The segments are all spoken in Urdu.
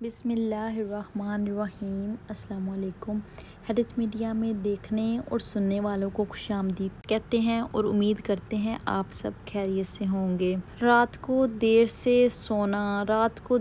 بسم اللہ الرحمن الرحیم۔ السلام علیکم۔ حدیث میڈیا میں دیکھنے اور سننے والوں کو خوش آمدید کہتے ہیں اور امید کرتے ہیں آپ سب خیریت سے ہوں گے۔ رات کو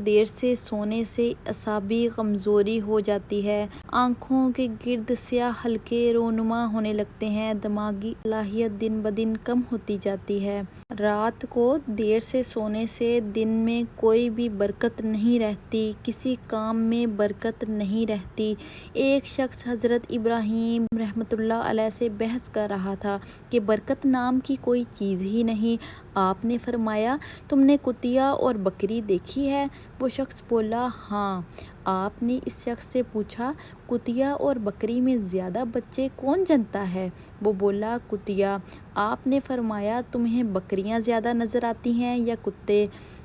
دیر سے سونے سے اعصابی کمزوری ہو جاتی ہے، آنکھوں کے گرد سیاہ حلقے رونما ہونے لگتے ہیں، دماغی صلاحیت دن بدن کم ہوتی جاتی ہے۔ رات کو دیر سے سونے سے دن میں کوئی بھی برکت نہیں رہتی، کسی کام میں برکت نہیں رہتی۔ ایک شخص حضرت ابراہیم رحمۃ اللہ علیہ سے بحث کر رہا تھا کہ برکت نام کی کوئی چیز ہی نہیں۔ آپ نے فرمایا، تم نے کتیا اور بکری دیکھی ہے؟ وہ شخص بولا، ہاں۔ آپ نے اس شخص سے پوچھا، کتیا اور بکری میں زیادہ بچے کون جنتا ہے؟ وہ بولا، کتیا۔ آپ نے فرمایا، تمہیں بکریاں زیادہ نظر آتی ہیں یا کتے؟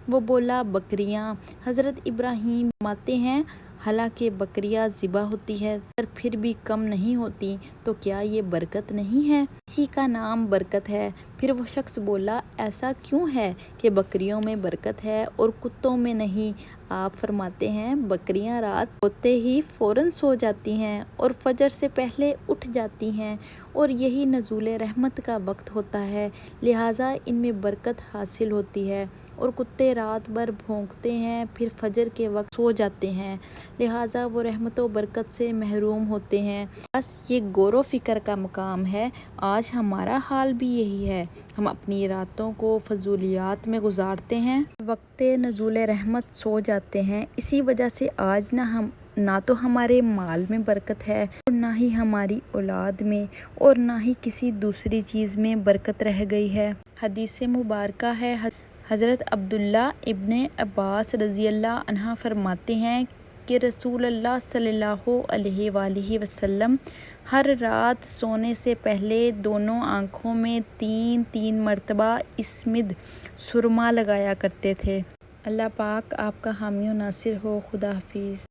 وہ بولا، بکریاں۔ حضرت ابراہیم فرماتے ہیں، حالانکہ بکریاں ذبح ہوتی ہیں پر پھر بھی کم نہیں ہوتی، تو کیا یہ برکت نہیں ہے؟ اسی کا نام برکت ہے۔ پھر وہ شخص بولا، ایسا کیوں ہے کہ بکریوں میں برکت ہے اور کتوں میں نہیں؟ آپ فرماتے ہیں، بکریاں رات ہوتے ہی فوراً سو جاتی ہیں اور فجر سے پہلے اٹھ جاتی ہیں، اور یہی نزول رحمت کا وقت ہوتا ہے، لہٰذا ان میں برکت حاصل ہوتی ہے، اور کتے رات بھر بھونکتے ہیں پھر فجر کے وقت سو جاتے ہیں، لہٰذا وہ رحمت و برکت سے محروم ہوتے ہیں۔ بس یہ غور و فکر کا مقام ہے۔ آج ہمارا حال بھی یہی ہے، ہم اپنی راتوں کو فضولیات میں گزارتے ہیں، وقت نزول رحمت سو جاتے ہیں۔ اسی وجہ سے آج نہ تو ہمارے مال میں برکت ہے اور نہ ہی ہماری اولاد میں، اور نہ ہی کسی دوسری چیز میں برکت رہ گئی ہے۔ حدیث مبارکہ ہے، حضرت عبداللہ ابن عباس رضی اللہ عنہ فرماتے ہیں کہ رسول اللہ صلی اللہ علیہ وآلہ وسلم ہر رات سونے سے پہلے دونوں آنکھوں میں 3 مرتبہ اسمد سرما لگایا کرتے تھے۔ اللہ پاک آپ کا حامی و ناصر ہو۔ خدا حافظ۔